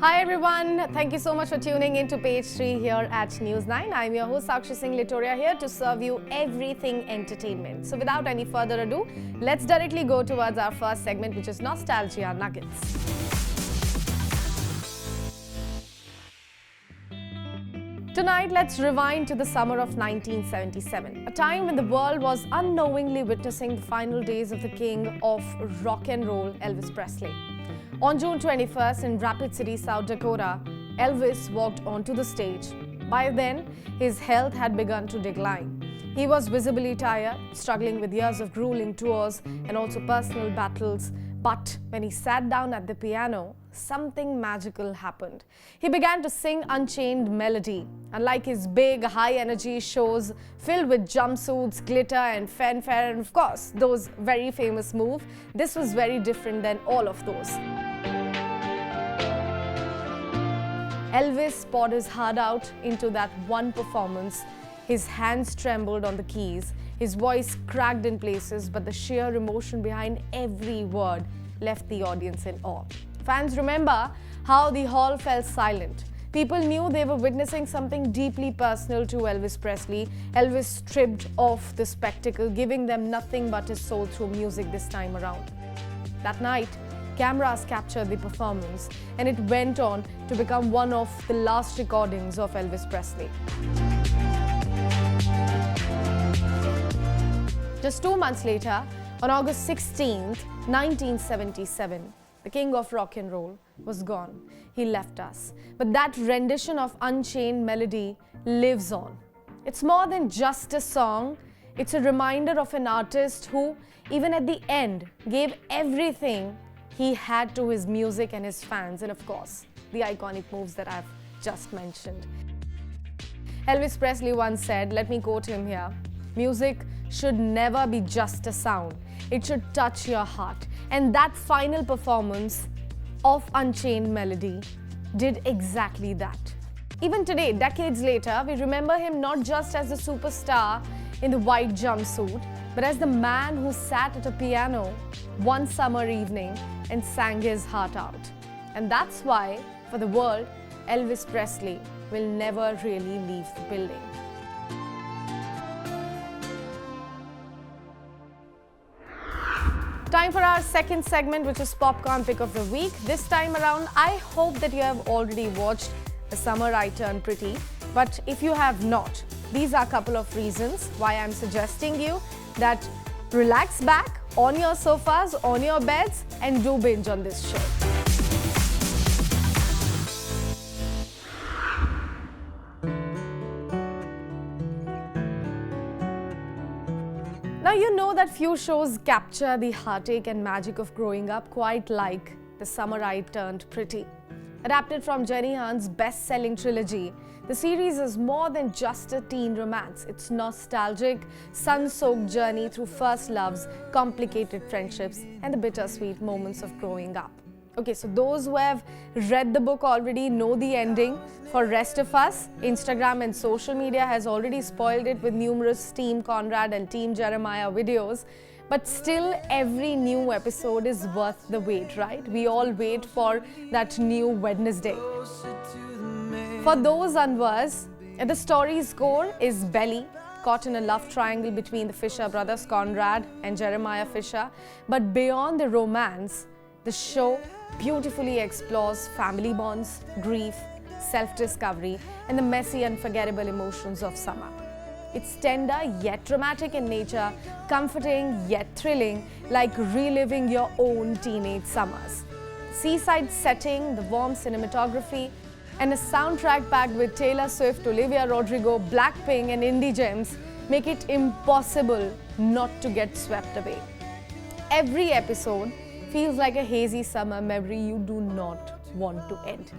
Hi everyone, thank you so much for tuning in to Page 3 here at News 9. I'm your host Sakshi Singh Litoria here to serve you everything entertainment. So without any further ado, let's directly go towards our first segment, which is Nostalgia Nuggets. Tonight, let's rewind to the summer of 1977, a time when the world was unknowingly witnessing the final days of the king of rock and roll, Elvis Presley. On June 21st in Rapid City, South Dakota, Elvis walked onto the stage. By then, his health had begun to decline. He was visibly tired, struggling with years of grueling tours and also personal battles. But when he sat down at the piano, something magical happened. He began to sing Unchained Melody. Unlike his big, high-energy shows filled with jumpsuits, glitter and fanfare and of course, those very famous moves, this was very different than all of those. Elvis poured his heart out into that one performance. His hands trembled on the keys, his voice cracked in places, but the sheer emotion behind every word left the audience in awe. Fans remember how the hall fell silent. People knew they were witnessing something deeply personal to Elvis Presley. Elvis stripped off the spectacle, giving them nothing but his soul through music this time around. That night, cameras captured the performance, and it went on to become one of the last recordings of Elvis Presley. Just 2 months later, on August 16th, 1977, the king of rock and roll was gone. He left us. But that rendition of Unchained Melody lives on. It's more than just a song. It's a reminder of an artist who, even at the end, gave everything he had to his music and his fans, and of course, the iconic moves that I've just mentioned. Elvis Presley once said, let me quote him here, "Music should never be just a sound. It should touch your heart." And that final performance of Unchained Melody did exactly that. Even today, decades later, we remember him not just as the superstar in the white jumpsuit, but as the man who sat at a piano one summer evening and sang his heart out. And that's why, for the world, Elvis Presley will never really leave the building. Time for our second segment, which is Popcorn Pick of the Week. This time around, I hope that you have already watched The Summer I Turned Pretty. But if you have not, these are a couple of reasons why I'm suggesting you that relax back on your sofas, on your beds, and do binge on this show. Now you know that few shows capture the heartache and magic of growing up, quite like The Summer I Turned Pretty. Adapted from Jenny Han's best-selling trilogy, the series is more than just a teen romance. It's nostalgic, sun-soaked journey through first loves, complicated friendships, and the bittersweet moments of growing up. Okay, so those who have read the book already know the ending. For rest of us, Instagram and social media has already spoiled it with numerous Team Conrad and Team Jeremiah videos. But still, every new episode is worth the wait, right? We all wait for that new Wednesday. For those unversed, the story's core is Belly, caught in a love triangle between the Fisher brothers, Conrad and Jeremiah Fisher. But beyond the romance, the show beautifully explores family bonds, grief, self-discovery, and the messy, unforgettable emotions of summer. It's tender yet dramatic in nature, comforting yet thrilling, like reliving your own teenage summers. Seaside setting, the warm cinematography, and a soundtrack packed with Taylor Swift, Olivia Rodrigo, Blackpink, and indie gems make it impossible not to get swept away. Every episode feels like a hazy summer memory you do not want to end.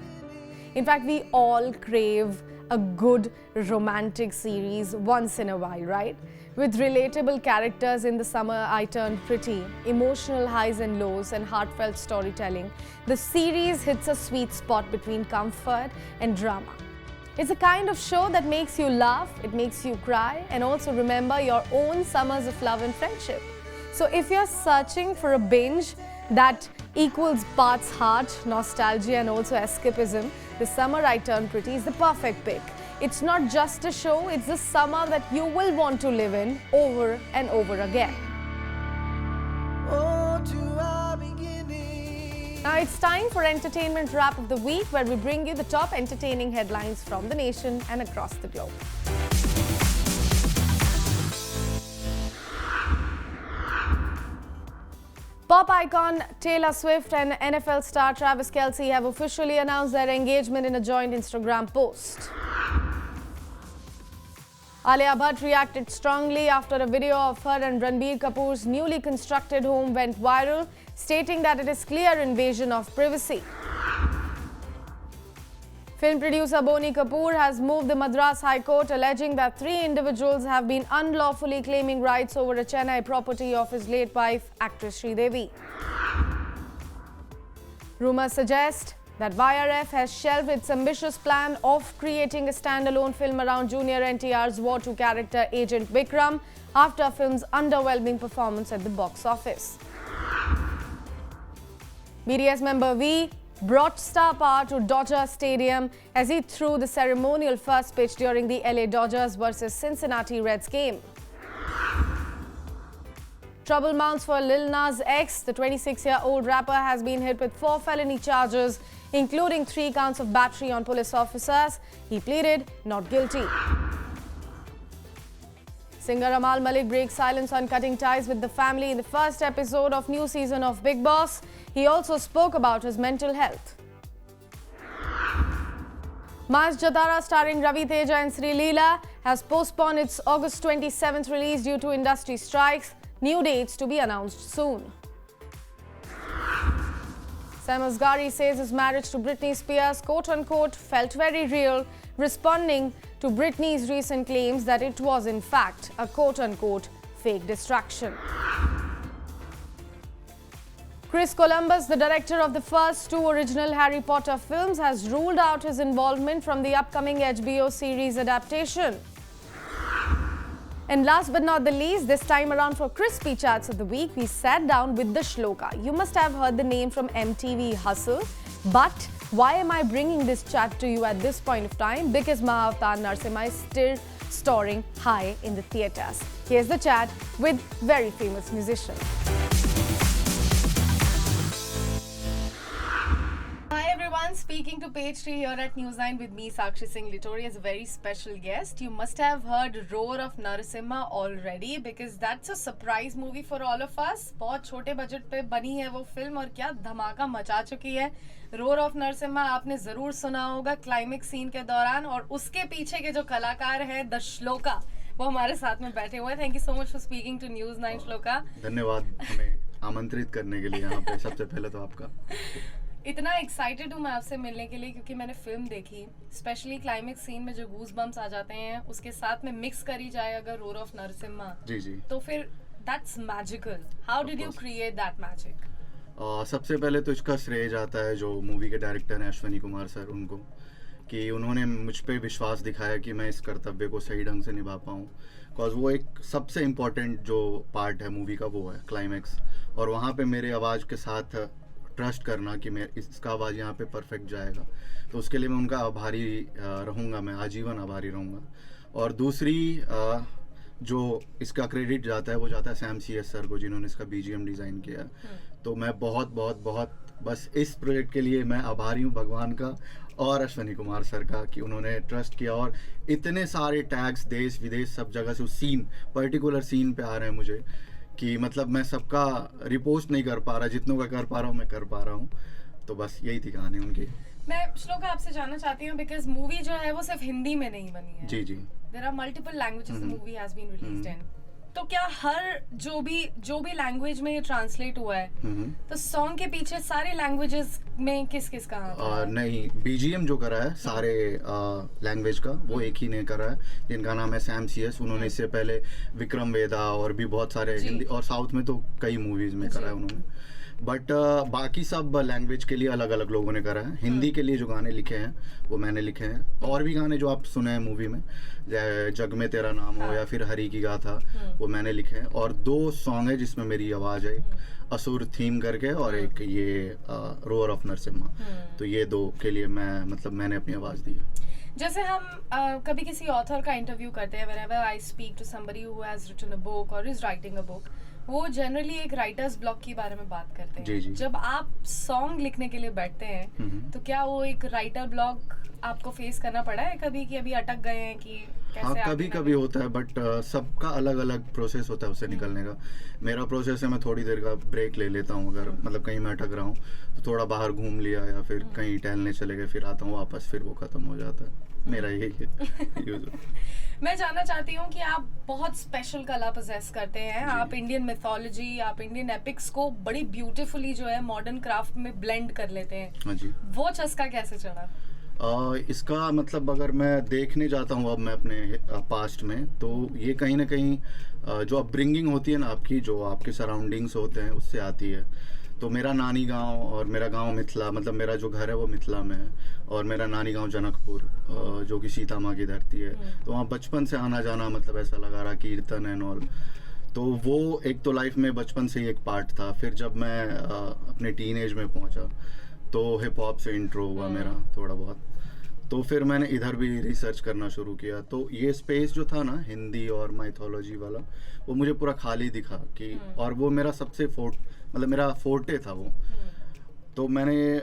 In fact, we all crave a good romantic series once in a while, right? With relatable characters in The Summer I Turned Pretty, emotional highs and lows, and heartfelt storytelling, the series hits a sweet spot between comfort and drama. It's a kind of show that makes you laugh, it makes you cry, and also remember your own summers of love and friendship. So if you're searching for a binge that equals parts heart, nostalgia and also escapism, The Summer I Turned Pretty is the perfect pick. It's not just a show, it's the summer that you will want to live in over and over again. Now it's time for Entertainment Wrap of the Week, where we bring you the top entertaining headlines from the nation and across the globe. Pop icon Taylor Swift and NFL star Travis Kelce have officially announced their engagement in a joint Instagram post. Alia Bhatt reacted strongly after a video of her and Ranbir Kapoor's newly constructed home went viral, stating that it is clear invasion of privacy. Film producer Boney Kapoor has moved the Madras High Court, alleging that 3 individuals have been unlawfully claiming rights over a Chennai property of his late wife, actress Sridevi. Rumours suggest that YRF has shelved its ambitious plan of creating a standalone film around Junior NTR's War 2 character Agent Vikram after film's underwhelming performance at the box office. BTS member V brought star power to Dodger Stadium as he threw the ceremonial first pitch during the LA Dodgers vs Cincinnati Reds game. Trouble mounts for Lil Nas X. The 26-year-old rapper has been hit with 4 felony charges, including 3 counts of battery on police officers. He pleaded not guilty. Singer Amal Malik breaks silence on cutting ties with the family in the first episode of new season of Bigg Boss. He also spoke about his mental health. Maas Jatara starring Ravi Teja and Sri Leela has postponed its August 27th release due to industry strikes. New dates to be announced soon. Sam Asghari says his marriage to Britney Spears quote-unquote felt very real, responding to Britney's recent claims that it was in fact a quote-unquote fake distraction. Chris Columbus, the director of the first 2 original Harry Potter films, has ruled out his involvement from the upcoming HBO series adaptation. And last but not the least, this time around for Crispy Chats of the Week, we sat down with the Shloka. You must have heard the name from MTV Hustle. But why am I bringing this chat to you at this point of time? Because Mahavatar Narasimha is still soaring high in the theatres. Here's the chat with very famous musician. Hi everyone, speaking to Page 3 here at News 9 with me, Sakshi Singh Litori, as a very special guest. You must have heard Roar of Narasimha already because that's a surprise movie for all of us. बहुत छोटे budget पे बनी है वो film और क्या धमाका मचा चुकी है. रोर ऑफ नरसिम्हा आपने जरूर सुना होगा क्लाइमेक्स सीन के दौरान, और उसके पीछे के जो कलाकार हैं द श्लोका, वो हमारे साथ में बैठे हुए हैं. Thank you so much for speaking to news 9 Shloka. धन्यवाद हमें आमंत्रित करने के लिए यहाँ पे. सबसे पहले तो आपका. इतना एक्साइटेड हूँ मैं आपसे मिलने के लिए क्योंकि मैंने फिल्म देखी. स्पेशली क्लाइमेक्स सीन में जो गूज बम्स आ जाते हैं, उसके साथ में मिक्स करी जाए अगर रोर ऑफ नरसिम्हा, जी जी, तो फिर that's magical. How did you create that magic? सबसे पहले तो इसका श्रेय जाता है जो मूवी के डायरेक्टर हैं अश्वनी कुमार सर, उनको, कि उन्होंने मुझ पे विश्वास दिखाया कि मैं इस कर्तव्य को सही ढंग से निभा पाऊँ. बिकॉज वो एक सबसे इम्पोर्टेंट जो पार्ट है मूवी का वो है क्लाइमेक्स, और वहाँ पे मेरे आवाज़ के साथ ट्रस्ट करना कि मैं इसका आवाज़ यहाँ पे परफेक्ट जाएगा, तो उसके लिए मैं उनका आभारी रहूँगा. मैं आजीवन आभारी रहूँगा. और दूसरी जो इसका क्रेडिट जाता है वो जाता है सैम CS सर को, जिन्होंने इसका BGM डिज़ाइन किया. तो मैं बहुत बहुत बहुत बस इस प्रोजेक्ट के लिए मैं आभारी हूँ भगवान का और अश्वनी कुमार सर का कि उन्होंने ट्रस्ट किया. और इतने सारे टैग्स देश विदेश सब जगह से उस सीन, पर्टिकुलर सीन पे आ रहे हैं मुझे, कि मतलब मैं सबका रिपोस्ट नहीं कर पा रहा, जितनों का कर पा रहा हूँ मैं कर पा रहा हूँ. तो बस यही थी कहानी उनकी. मैं श्लोका आपसे जानना चाहती हूँ बिकॉज मूवी जो है वो सिर्फ हिंदी में नहीं बनी है. जी जी. There are multiple languages the movie has been released in. तो क्या हर जो भी लैंग्वेज में ये ट्रांसलेट हुआ है, तो सॉन्ग के पीछे सारे लैंग्वेजेस में किस का नहीं, BGM जो करा है सारे लैंग्वेज का वो एक ही ने करा है, जिनका नाम है सैम CS. उन्होंने इससे पहले विक्रम वेदा और भी बहुत सारे हिंदी और साउथ में तो कई मूवीज में करा है उन्होंने. बट बाकी सब लैंग्वेज के लिए अलग अलग लोगों ने करा है। हिंदी के लिए जो गाने लिखे हैं वो मैंने लिखे हैं, और भी गाने जो आप सुने हैं मूवी में, जग में तेरा नाम हो या फिर हरी की गाथा, वो मैंने लिखे हैं। और 2 सॉन्ग है जिसमें मेरी आवाज़ है, एक असुर थीम करके और एक ये रोअर ऑफ नरसिम्हा। तो ये 2 के लिए मैंने अपनी आवाज़ दी है। जैसे हम कभी किसी ऑथर का इंटरव्यू करते हैं, whenever I speak to somebody who has written a book or is writing a book, वो जनरली एक राइटर्स ब्लॉक के बारे में बात करते हैं। जी। जब आप सॉन्ग लिखने के लिए बैठते हैं तो क्या वो एक राइटर ब्लॉक आपको फेस करना पड़ा है कभी, कि अभी अटक गए हैं कि कैसे? हाँ, कभी कभी होता है, बट सबका अलग अलग प्रोसेस होता है उससे निकलने का। मेरा प्रोसेस है, मैं थोड़ी देर का ब्रेक ले लेता हूँ, अगर मतलब कहीं मैं अटक रहा हूँ तो थोड़ा बाहर घूम लिया या फिर कहीं टहलने चले गए, फिर आता हूँ वापस, फिर वो खत्म हो जाता है। मेरा यही है। मैं जानना चाहती हूँ कि आप बहुत स्पेशल कला पोजेस करते हैं। आप इंडियन मिथोलॉजी, आप इंडियन एपिक्स को बड़ी ब्यूटीफुली जो है मॉडर्न क्राफ्ट में ब्लेंड कर लेते हैं। हाँ जी। वो चस्का कैसे चढ़ा? इसका मतलब अगर मैं देखने जाता हूँ अब मैं अपने पास्ट में, तो ये कहीं ना कहीं जो अपब्रिंगिंग होती है ना आपकी, जो आपके सराउंडिंग्स होते हैं, उससे आती है। तो मेरा नानी गांव और मेरा गांव मिथिला, मतलब मेरा जो घर है वो मिथिला में है, और मेरा नानी गांव जनकपुर, जो कि सीता माँ की धरती है। तो वहाँ बचपन से आना जाना, मतलब ऐसा लगा रहा, कीर्तन एंड ऑल। तो वो एक तो लाइफ में बचपन से ही एक पार्ट था। फिर जब मैं अपने टीन एज में पहुँचा तो हिप हॉप से इंट्रो हुआ मेरा थोड़ा बहुत। तो फिर मैंने इधर भी रिसर्च करना शुरू किया। तो ये स्पेस जो था ना हिंदी और माइथोलॉजी वाला, वो मुझे पूरा खाली दिखा कि, और वो मेरा सबसे मतलब मेरा फोर्टे था वो। तो मैंने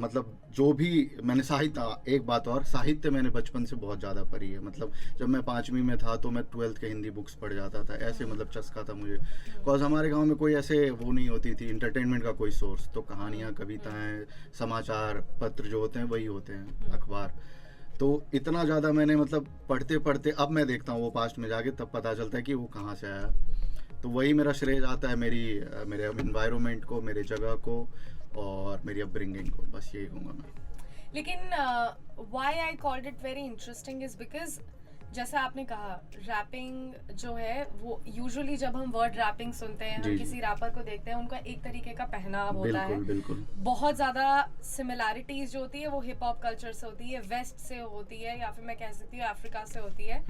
मतलब जो भी मैंने साहित्य, एक बात और, साहित्य मैंने बचपन से बहुत ज़्यादा पढ़ी है। मतलब जब मैं 5वीं में था तो मैं 12th के हिंदी बुक्स पढ़ जाता था, ऐसे मतलब चस्का था मुझे। बिकॉज हमारे गांव में कोई ऐसे वो नहीं होती थी इंटरटेनमेंट का कोई सोर्स, तो कहानियाँ, कविताएं, समाचार पत्र जो होते हैं वही होते हैं, अखबार। तो इतना ज़्यादा मैंने मतलब पढ़ते पढ़ते अब मैं देखता हूँ वो पास्ट में जाके, तब पता चलता है कि वो कहाँ से आया। तो वही मेरा श्रेय जाता है मेरे एनवायरनमेंट को, मेरे जगह को और मेरी अपब्रिंगिंग को, बस यही कहूँगा मैं। लेकिन why I called it very interesting is because जैसा आपने कहा, रैपिंग जो है वो यूजुअली जब हम वर्ड रैपिंग सुनते हैं, हम किसी रैपर को देखते हैं, उनका एक तरीके का पहनाव होता है। बिल्कुल। बहुत ज्यादा सिमिलैरिटीज जो होती है वो हिप हॉप कल्चर से होती है, वेस्ट से होती है, या फिर मैं कह सकती हूँ अफ्रीका से होती है।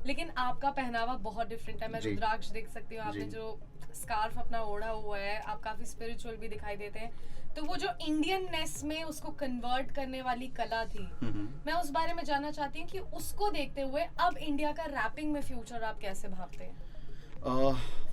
लेकिन आपका पहनावा बहुत डिफरेंट है। मैं रुद्राक्ष देख सकती हूँ, आपने जो स्कार्फ अपना ओढ़ा हुआ है, आप काफी स्पिरिचुअल भी दिखाई देते हैं। तो वो जो इंडियननेस में उसको कन्वर्ट करने वाली कला थी, मैं उस बारे में जानना चाहती हूँ कि उसको देखते हुए अब इंडिया का रैपिंग में फ्यूचर आप कैसे भावते हैं?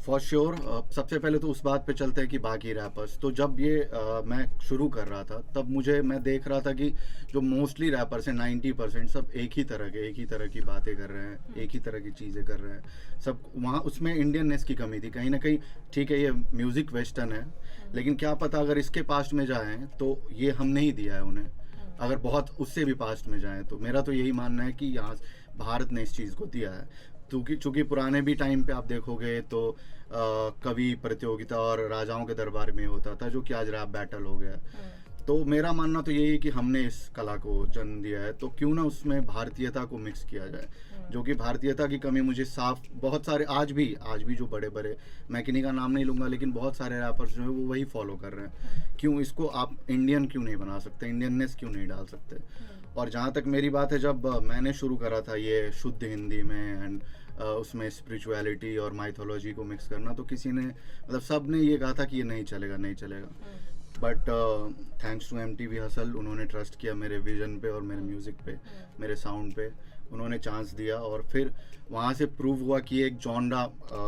For sure. सबसे पहले तो उस बात पे चलते हैं कि बाकी रैपर्स, तो जब ये मैं शुरू कर रहा था तब मैं देख रहा था कि जो मोस्टली रैपर्स हैं 90% सब एक ही तरह की बातें कर रहे हैं, एक ही तरह की चीज़ें कर रहे हैं सब। वहाँ उसमें इंडियननेस की कमी थी कहीं ना कहीं। ठीक है, ये म्यूज़िक वेस्टर्न है, लेकिन क्या पता अगर इसके पास्ट में जाएं तो ये हमने ही दिया है उन्हें, अगर बहुत उससे भी पास्ट में जाएं तो। मेरा तो यही मानना है कि यहाँ भारत ने इस चीज़ को दिया है। चूँकि पुराने भी टाइम पे आप देखोगे तो कवि प्रतियोगिता और राजाओं के दरबार में होता था, जो कि आज रैप बैटल हो गया। तो मेरा मानना तो यही है कि हमने इस कला को जन्म दिया है, तो क्यों ना उसमें भारतीयता को मिक्स किया जाए। जो कि भारतीयता की कमी मुझे साफ, बहुत सारे आज भी जो बड़े मैं किन्हीं का नाम नहीं लूँगा, लेकिन बहुत सारे रैपर्स जो है वो वही फॉलो कर रहे हैं। क्यों इसको आप इंडियन क्यों नहीं बना सकते, इंडियननेस क्यों नहीं डाल सकते? और जहाँ तक मेरी बात है, जब मैंने शुरू करा था ये शुद्ध हिंदी में एंड उसमें स्पिरिचुअलिटी और माइथोलॉजी को मिक्स करना, तो किसी ने मतलब सब ने ये कहा था कि ये नहीं चलेगा। But thanks to MTV hustle, उन्होंने ट्रस्ट किया मेरे विजन पे और मेरे म्यूज़िक पे, मेरे साउंड पे। उन्होंने चांस दिया और फिर वहाँ से प्रूव हुआ कि एक जॉनरा,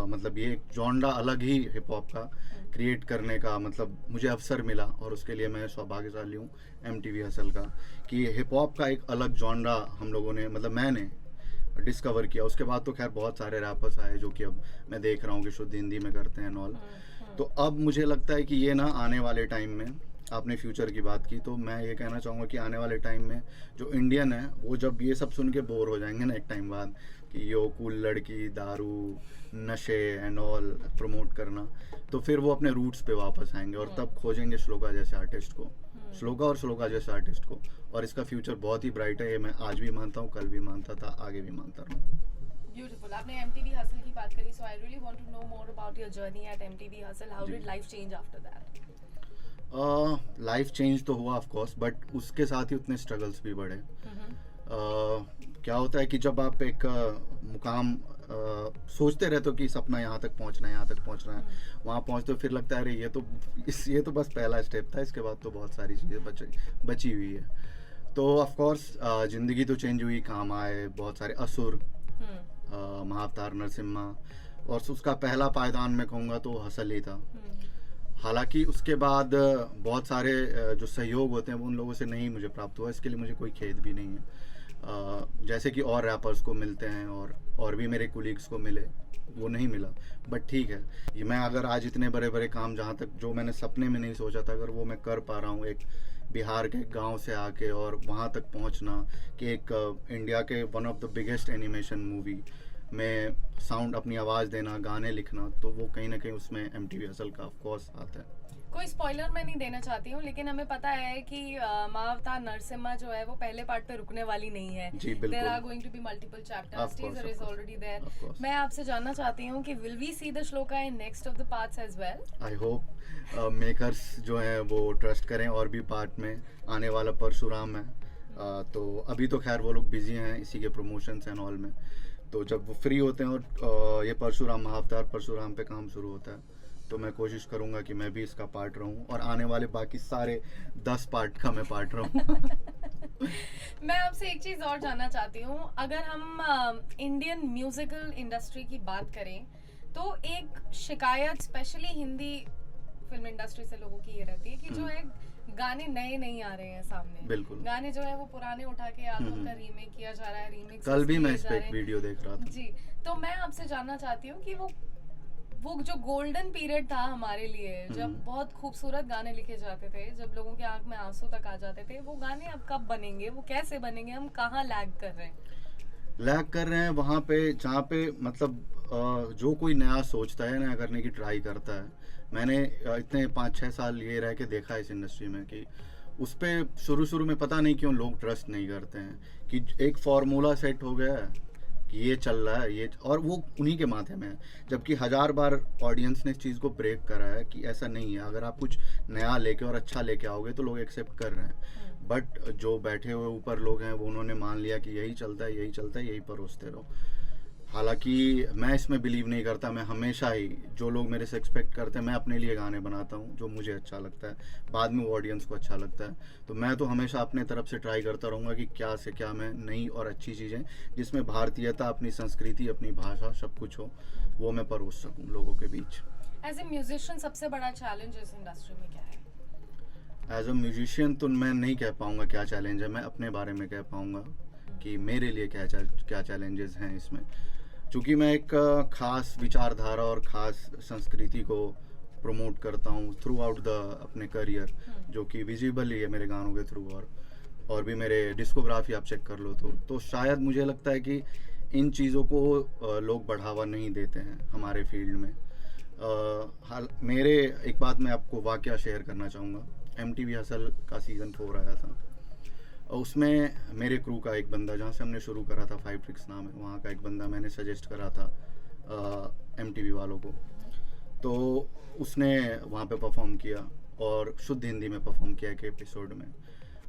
मतलब ये एक जॉनरा अलग ही हिप हॉप का क्रिएट करने का मतलब मुझे अवसर मिला। और उसके लिए मैं सौभाग्यशाली हूँ MTV हसल का, कि हिप हॉप का एक अलग जॉनरा हम लोगों ने, मतलब मैंने डिस्कवर किया। उसके बाद तो खैर बहुत सारे रैपर्स आए जो कि अब मैं देख रहा हूँ कि शुद्ध हिंदी में करते हैं ऑल। तो अब मुझे लगता है कि ये ना आने वाले टाइम में, आपने फ्यूचर की बात की, तो मैं ये कहना चाहूँगा कि आने वाले टाइम में जो इंडियन है वो जब ये सब सुन के बोर हो जाएंगे ना एक टाइम बाद, कि यो कूल लड़की, दारू, नशे एंड ऑल प्रमोट करना, तो फिर वो अपने रूट्स पे वापस आएंगे और तब खोजेंगे श्लोका जैसे आर्टिस्ट को, श्लोका जैसे आर्टिस्ट को। और इसका फ्यूचर बहुत ही ब्राइट है, ये मैं आज भी मानता हूँ, कल भी मानता था, आगे भी मानता रहूँ। Beautiful. आपने MTV Hustle की बात करी, so I really want to know more about your journey at MTV Hustle. How did life change after that? Life change तो हुआ ऑफ कोर्स, बट उसके साथ ही उतने स्ट्रगल्स भी बढ़े। क्या होता है कि जब आप एक मुकाम सोचते रहते हो कि सपना यहाँ तक पहुँचना है, यहाँ तक पहुँचना है, वहाँ पहुँचते हो फिर लगता है अरे ये तो बस पहला स्टेप था, इसके बाद तो बहुत सारी चीज़ें बची हुई है। तो ऑफ कोर्स ज़िंदगी तो चेंज हुई, काम आए बहुत सारे असुर, महाअवतार नरसिम्हा, और उसका पहला पायदान मैं कहूँगा तो हसल ही था। हालांकि उसके बाद बहुत सारे जो सहयोग होते हैं वो उन लोगों से नहीं मुझे प्राप्त हुआ, इसके लिए मुझे कोई खेद भी नहीं है। जैसे कि और रैपर्स को मिलते हैं और भी मेरे कोलीग्स को मिले, वो नहीं मिला, बट ठीक है। ये मैं अगर आज इतने बड़े बड़े काम जहाँ तक जो मैंने सपने में नहीं सोचा था, अगर वो मैं कर पा रहा हूँ एक बिहार के गांव से आके और वहाँ तक पहुँचना कि एक इंडिया के one of the biggest animation movie में साउंड अपनी आवाज़ देना, गाने लिखना, तो वो कहीं ना कहीं उसमें MTV हसल का ऑफ कोर्स हाथ है। कोई स्पॉइलर मैं नहीं देना चाहती हूँ, लेकिन हमें पता है कि महाअवतार नरसिम्हा जो है वो पहले पार्ट पे रुकने वाली नहीं है। जी बिल्कुल। There are going to be multiple chapters. Teaser is already there. Of course. मैं आपसे जानना चाहती हूँ कि will we see the shloka in next of the parts as well? I hope makers जो हैं वो ट्रस्ट करें और भी पार्ट में। आने वाला परशुराम है, तो अभी तो खैर वो लोग बिजी हैं इसी के प्रमोशंस एंड ऑल में, तो जब वो फ्री होते हैं और ये परशुराम महाअवतार परशुराम पे काम शुरू होता है तो मैं कोशिश करूंगा कि मैं भी इसका पार्ट रहूं और आने वाले बाकी सारे 10 पार्ट का मैं पार्ट रहूं। मैं आपसे एक चीज और जानना चाहती हूँ, अगर हम इंडियन म्यूजिकल इंडस्ट्री की बात करें तो एक शिकायत स्पेशली हिंदी फिल्म इंडस्ट्री से लोगों की ये रहती है कि जो है गाने नए नहीं आ रहे हैं सामने। बिल्कुल। गाने जो है वो पुराने उठा के आल्बम का रीमेक किया जा रहा है, रीमिक्स कल भी मैं इस पे एक वीडियो देख रहा था। जी, तो मैं आपसे जानना चाहती हूँ कि वो जो गोल्डन पीरियड था हमारे लिए, जब बहुत खूबसूरत गाने लिखे जाते थे, जब लोगों के आंख में आंसू तक आ जाते थे, वो गाने अब कब बनेंगे, वो कैसे बनेंगे, हम कहाँ लैग कर रहे हैं? लैग कर रहे हैं वहाँ पे जहाँ पे मतलब जो कोई नया सोचता है, नया करने की ट्राई करता है। मैंने इतने 5-6 साल ये रह के देखा है इस इंडस्ट्री में कि उस पर शुरू में पता नहीं क्यों लोग ट्रस्ट नहीं करते हैं कि एक फार्मूला सेट हो गया है कि ये चल रहा है, ये, और वो उन्हीं के माथे में है, जबकि 1000 बार ऑडियंस ने इस चीज़ को ब्रेक करा है कि ऐसा नहीं है। अगर आप कुछ नया लेके और अच्छा लेके आओगे तो लोग एक्सेप्ट कर रहे हैं, बट जो बैठे हुए ऊपर लोग हैं वो उन्होंने मान लिया कि यही चलता है, यही चलता है, यही परोसते रहो। हालांकि मैं इसमें बिलीव नहीं करता। मैं हमेशा ही जो लोग मेरे से एक्सपेक्ट करते हैं, मैं अपने लिए गाने बनाता हूँ जो मुझे अच्छा लगता है, बाद में वो ऑडियंस को अच्छा लगता है। तो मैं तो हमेशा अपने तरफ से ट्राई करता रहूँगा कि क्या से क्या मैं नई और अच्छी चीज़ें जिसमें भारतीयता, अपनी संस्कृति, अपनी भाषा सब कुछ हो, वो मैं परोस सकूँ लोगों के बीच। एज ए म्यूजिशियन सबसे बड़ा चैलेंज इस इंडस्ट्री में क्या है? एज अ म्यूजिशियन तो मैं नहीं कह पाऊँगा क्या चैलेंज है, मैं अपने बारे में कह पाऊँगा कि मेरे लिए क्या चैलेंजेस हैं इसमें। चूँकि मैं एक ख़ास विचारधारा और ख़ास संस्कृति को प्रमोट करता हूँ थ्रू आउट द अपने करियर, जो कि विजिबल ही है मेरे गानों के थ्रू, और भी मेरे डिस्कोग्राफी आप चेक कर लो तो शायद मुझे लगता है कि इन चीज़ों को लोग बढ़ावा नहीं देते हैं हमारे फील्ड में। मेरे एक बात मैं आपको वाकया शेयर करना चाहूँगा। MTV हसल का सीज़न 4 आया था, उसमें मेरे क्रू का एक बंदा, जहाँ से हमने शुरू करा था, 5 ट्रिक्स नाम है, वहाँ का एक बंदा मैंने सजेस्ट करा था MTV वालों को, तो उसने वहाँ पे परफॉर्म किया और शुद्ध हिंदी में परफॉर्म किया एक एपिसोड में।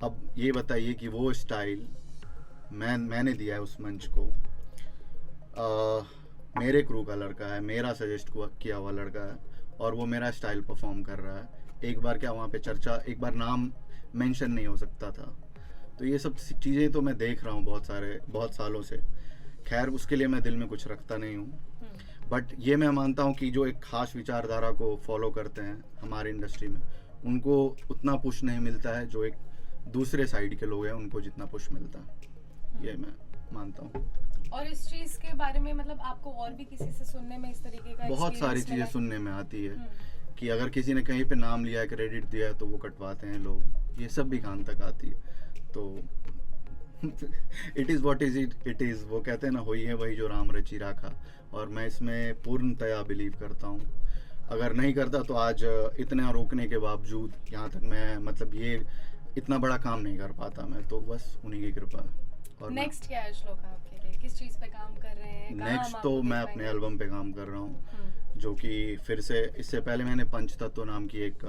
अब ये बताइए कि वो स्टाइल मैंने दिया है उस मंच को, मेरे क्रू का लड़का है, मेरा सजेस्ट किया हुआ लड़का है, और वो मेरा स्टाइल परफॉर्म कर रहा है। एक बार क्या वहाँ पे चर्चा, एक बार नाम मेंशन नहीं हो सकता था। तो ये सब चीज़ें तो मैं देख रहा हूँ बहुत सालों से। खैर उसके लिए मैं दिल में कुछ रखता नहीं हूँ, बट ये मैं मानता हूँ कि जो एक खास विचारधारा को फॉलो करते हैं हमारे इंडस्ट्री में, उनको उतना पुश नहीं मिलता है जो एक दूसरे साइड के लोग हैं उनको जितना पुश मिलता है, ये मैं मानता हूँ। और इस चीज़ के बारे में मतलब आपको और भी किसी से सुनने में इस तरीके का बहुत सारी चीज़ें सुनने में आती है कि अगर किसी ने कहीं पे नाम लिया है, क्रेडिट दिया है, तो वो कटवाते हैं लोग, ये सब भी कान तक आती है। तो it is what is it is, वो कहते हैं ना, होई है वही जो राम रची राखा, और मैं इसमें पूर्णतया बिलीव करता हूँ। अगर नहीं करता तो आज इतना रोकने के बावजूद यहाँ तक मैं मतलब ये इतना बड़ा काम नहीं कर पाता मैं, तो बस उन्हीं की कृपा है। नेक्स्ट क्या है श्लोका आपके लिए? किस चीज पे काम कर रहे हैं? कहाँ हम नेक्स्ट आपको तो देख मैं अपने पाएंगे? एल्बम पे काम कर रहा हूँ, जो कि फिर से इससे पहले मैंने पंचतत्व नाम की एक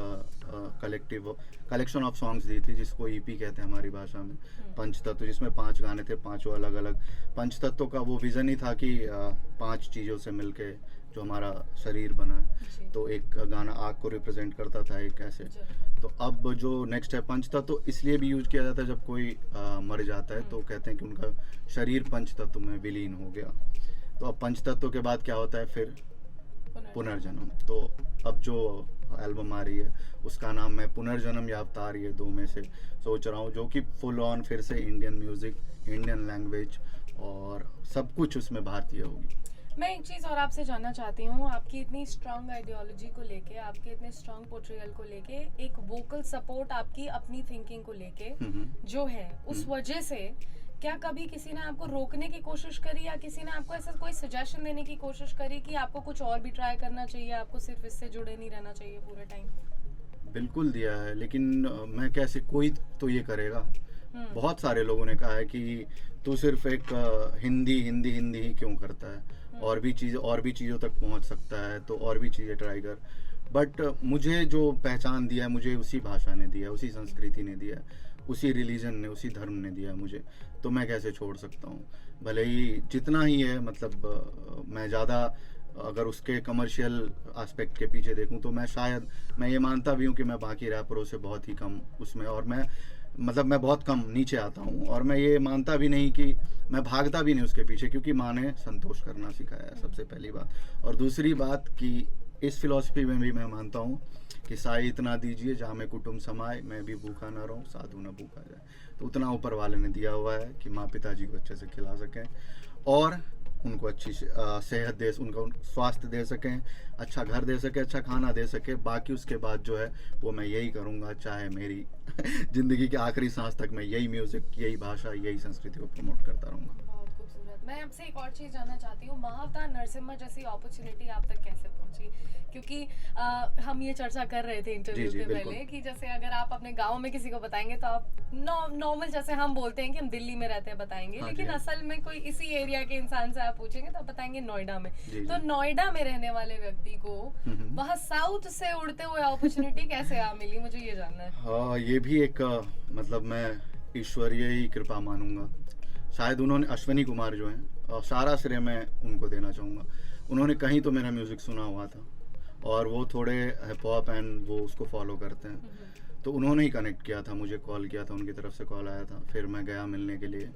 कलेक्शन ऑफ सॉन्ग्स दी थी, जिसको ईपी कहते हैं हमारी भाषा में, पंचतत्व, जिसमें 5 गाने थे, 5 अलग अलग। पंचतत्व का वो विज़न ही था कि 5 चीज़ों से मिलके जो हमारा शरीर बना है, जी। तो एक गाना आग को रिप्रेजेंट करता था, एक ऐसे। जी। तो अब जो नेक्स्ट है पंचतत्व, इसलिए भी यूज किया जाता है जब कोई मर जाता है तो कहते हैं कि उनका शरीर पंचतत्व में विलीन हो गया। तो अब पंचतत्व के बाद क्या होता है, फिर पुनर्जन्म। तो अब जो एल्बम आ रही है उसका नाम मैं पुनर्जन्म या अवतार, ये 2 में से सोच रहा हूँ, जो कि फुल ऑन फिर से इंडियन म्यूजिक, इंडियन लैंग्वेज और सब कुछ उसमें भारतीय होगी। मैं एक चीज़ और आपसे जानना चाहती हूँ, आपकी इतनी स्ट्रांग आइडियोलॉजी को लेके, आपके इतने स्ट्रांग पोर्ट्रेयल को लेके, एक वोकल सपोर्ट आपकी अपनी थिंकिंग को लेके जो है, उस वजह से क्या कभी किसी ने आपको रोकने की कोशिश करी, या किसी ने आपको ऐसा कोई सजेशन देने की कोशिश करी कि आपको कुछ और भी ट्राई करना चाहिए, आपको सिर्फ इससे जुड़े नहीं रहना चाहिए पूरे टाइम? बिल्कुल दिया है, लेकिन मैं कैसे, कोई तो ये करेगा। बहुत सारे लोगों ने कहा है कि तू सिर्फ एक हिंदी हिंदी हिंदी ही क्यों करता है, और भी चीज़ों तक पहुंच सकता है, तो और भी चीज़ें ट्राई कर। बट मुझे जो पहचान दिया है, मुझे उसी भाषा ने दिया, उसी संस्कृति ने दिया, उसी रिलीजन ने, उसी धर्म ने दिया है मुझे, तो मैं कैसे छोड़ सकता हूँ। भले ही जितना ही है, मतलब मैं ज़्यादा अगर उसके कमर्शियल एस्पेक्ट के पीछे देखूं तो मैं ये मानता भी हूं कि मैं बाकी रैपरों से बहुत ही कम उसमें, और मैं बहुत कम नीचे आता हूं, और मैं ये मानता भी नहीं कि मैं भागता भी नहीं उसके पीछे, क्योंकि माँ ने संतोष करना सिखाया है, सबसे पहली बात। और दूसरी बात कि इस फिलॉसफी में भी मैं मानता हूँ कि साई इतना दीजिए जहाँ में कुटुंब समाए, मैं भी भूखा ना रहूँ, साधु ना भूखा जाए। तो उतना ऊपर वाले ने दिया हुआ है कि माँ पिताजी को अच्छे से खिला सकें और उनको अच्छी सेहत दे, उनको स्वास्थ्य दे सकें, अच्छा घर दे सके, अच्छा खाना दे सके। बाकी उसके बाद जो है वो मैं यही करूँगा, चाहे मेरी ज़िंदगी के आखिरी सांस तक मैं यही म्यूज़िक, यही भाषा, यही संस्कृति को प्रमोट करता रहूँगा। बहुत खूबसूरत। मैं आपसे एक और चीज़ जानना चाहती हूँ, महाअवतार नरसिम्हा जैसी अपॉर्चुनिटी आप तक कैसे पहुँची? क्योंकि हम ये चर्चा कर रहे थे इंटरव्यू के पहले कि जैसे अगर आप अपने गांव में किसी को बताएंगे तो आप नॉर्मल जैसे हम बोलते हैं कि हम दिल्ली में रहते हैं बताएंगे, लेकिन असल में कोई इसी एरिया के इंसान से आप पूछेंगे तो आप बताएंगे नोएडा में। तो नोएडा में रहने वाले व्यक्ति को वहाँ साउथ से उड़ते हुए अपॉर्चुनिटी कैसे मिली, मुझे ये जानना है। हाँ, ये भी एक मतलब मैं ईश्वरीय ही कृपा मानूंगा। शायद उन्होंने, अश्वनी कुमार जो हैं, सारा श्रेय मैं उनको देना चाहूँगा। उन्होंने कहीं तो मेरा म्यूज़िक सुना हुआ था, और वो थोड़े हिप हॉप एंड वो उसको फॉलो करते हैं, तो उन्होंने ही कनेक्ट किया था, मुझे कॉल किया था, उनकी तरफ से कॉल आया था। फिर मैं गया मिलने के लिए,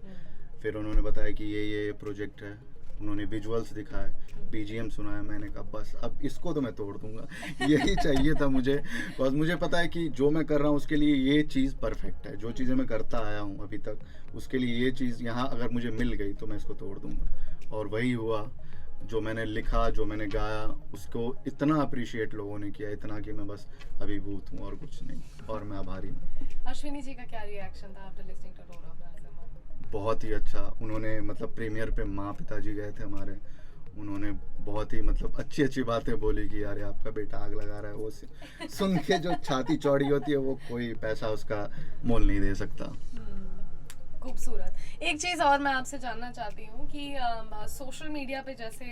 फिर उन्होंने बताया कि ये प्रोजेक्ट है, उन्होंने विजुअल्स दिखाए, बीजीएम सुनाया। मैंने कहा बस अब इसको तो मैं तोड़ दूंगा, यही चाहिए था मुझे। बस मुझे पता है कि जो मैं कर रहा हूँ उसके लिए ये चीज़ परफेक्ट है, जो चीज़ें मैं करता आया हूँ अभी तक, उसके लिए ये चीज़ यहाँ अगर मुझे मिल गई तो मैं इसको तोड़ दूंगा। और वही हुआ, जो मैंने लिखा, जो मैंने गाया, उसको इतना अप्रिशिएट लोगों ने किया, इतना कि मैं बस अभिभूत हूँ और कुछ नहीं, और मैं आभारी हूँ। अश्विनी जी का क्या रिएक्शन था after listening to roar of Narasimha? बहुत ही अच्छा। उन्होंने मतलब प्रीमियर पे माँ पिताजी गए थे हमारे, उन्होंने बहुत ही मतलब अच्छी बातें बोली कि यार आपका बेटा आग लगा रहा है। वो सुन के जो छाती चौड़ी होती है, वो कोई पैसा उसका मोल नहीं दे सकता। खूबसूरत। एक चीज़ और मैं आपसे जानना चाहती हूँ कि सोशल मीडिया पे जैसे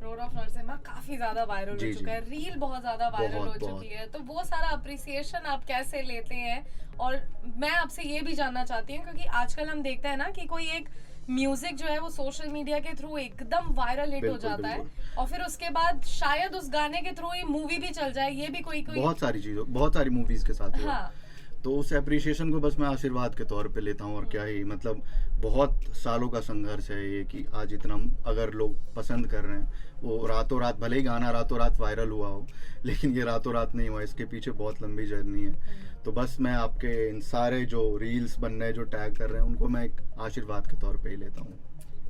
रोड ऑफ नरसिम्हा काफ़ी ज़्यादा वायरल हो चुका है, रील बहुत ज़्यादा वायरल हो चुकी है, तो वो सारा अप्रिसिएशन आप कैसे लेते हैं? और मैं आपसे ये भी जानना चाहती हूँ क्योंकि आजकल हम देखते हैं ना कि कोई एक म्यूजिक जो है वो सोशल मीडिया के थ्रू एकदम वायरल हिट हो जाता है, और फिर उसके बाद शायद उस गाने के थ्रू ही मूवी भी चल जाए, ये भी कोई बहुत सारी मूवीज के साथ। हाँ। तो उस एप्रिसिएशन को बस मैं आशीर्वाद के तौर पे लेता हूँ, और क्या ही मतलब बहुत सालों का संघर्ष है ये कि आज इतना अगर लोग पसंद कर रहे हैं। वो रातों रात, भले ही गाना रातों रात वायरल हुआ हो, लेकिन ये रातों रात नहीं हुआ, इसके पीछे बहुत लंबी जर्नी है। तो बस मैं आपके इन सारे जो रील्स बन रहे हैं, जो टैग कर रहे हैं, उनको मैं एक आशीर्वाद के तौर पे ही लेता हूँ।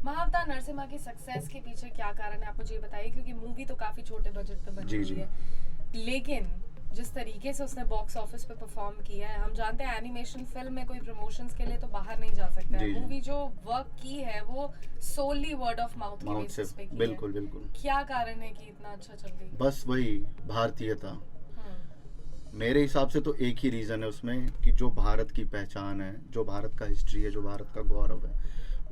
महाअवतार नरसिम्हा की सक्सेस के पीछे क्या कारण है, आप मुझे बताइए, क्योंकि मूवी तो काफी छोटे बजट पे बनी हुई है, लेकिन जिस तरीके से उसने बॉक्स ऑफिस पे परफॉर्म किया है, हम जानते हैं एनिमेशन फिल्म में कोई प्रमोशंस के लिए तो बाहर नहीं जा सकता है। मूवी जो वर्क की है वो सोली वर्ड ऑफ माउथ के बेसिस पे की है। बिल्कुल बिल्कुल। क्या कारण है कि इतना अच्छा चल रही है? बस वही भारतीयता। मेरे हिसाब से तो एक ही रीजन है उसमें कि जो भारत की पहचान है, जो भारत का हिस्ट्री है, जो भारत का गौरव है,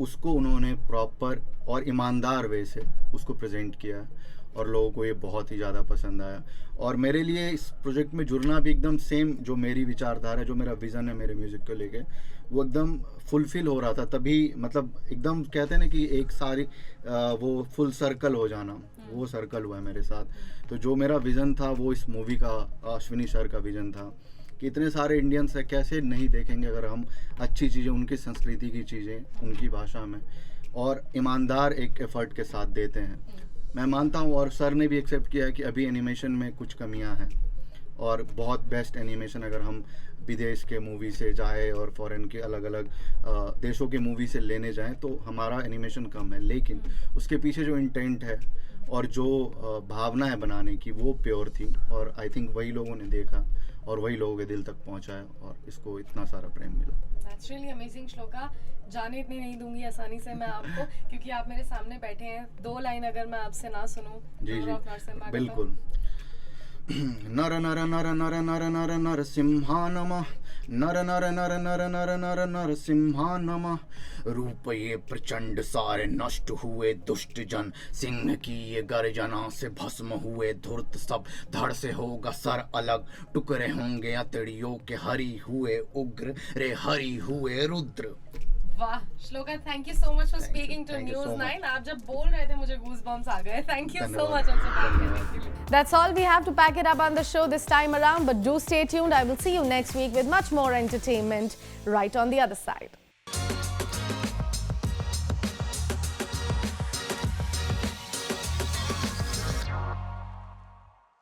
उसको उन्होंने प्रॉपर और ईमानदार वे से उसको प्रेजेंट किया और लोगों को ये बहुत ही ज़्यादा पसंद आया। और मेरे लिए इस प्रोजेक्ट में जुड़ना भी एकदम सेम, जो मेरी विचारधारा, जो मेरा विज़न है मेरे म्यूज़िक को लेके, वो एकदम फुलफिल हो रहा था तभी। मतलब एकदम कहते हैं ना कि एक सारी वो फुल सर्कल हो जाना, वो सर्कल हुआ है मेरे साथ। तो जो मेरा विज़न था वो इस मूवी का, अश्विनी सर का विज़न था कि इतने सारे इंडियंस है, कैसे नहीं देखेंगे अगर हम अच्छी चीज़ें, उनकी संस्कृति की चीज़ें उनकी भाषा में और ईमानदार एक एफर्ट के साथ देते हैं। मैं मानता हूँ और सर ने भी एक्सेप्ट किया है कि अभी एनिमेशन में कुछ कमियां हैं और बहुत बेस्ट एनिमेशन अगर हम विदेश के मूवी से जाए और फॉरेन के अलग अलग देशों के मूवी से लेने जाएं तो हमारा एनिमेशन कम है, लेकिन उसके पीछे जो इंटेंट है और जो भावना है बनाने की वो प्योर थी। और आई थिंक वही लोगों ने देखा और वही लोगों के दिल तक पहुंचाया और इसको इतना सारा प्रेम मिला। That's really amazing, shloka. जाने इतनी नहीं दूंगी आसानी से मैं आपको, क्योंकि आप मेरे सामने बैठे हैं। 2 लाइन अगर मैं आपसे ना सुनूं, जी जी नरसिम्हा बिल्कुल। नर नर नर नर नर नर नर सिंहा नमः, नर नर नर नर नर नर नर सिंहा नमः। रूप ये प्रचंड सारे नष्ट हुए दुष्ट जन, सिंह की ये गर्जना से भस्म हुए धूर्त सब। धड़ से होगा सर अलग, टुकड़े होंगे अतड़ियों के, हरि हुए उग्र रे हरि हुए रुद्र। वाह Shloka, thank you so much for Thank you. Speaking to Thank you so news much. 9। आप जब बोल रहे थे मुझे गूज़बम्प्स आ गए। थैंक यू सो मच हमसे बात करने के लिए। That's all we have to pack it up on the show this time around, but do stay tuned. I will see you next week with much more entertainment right on the other side.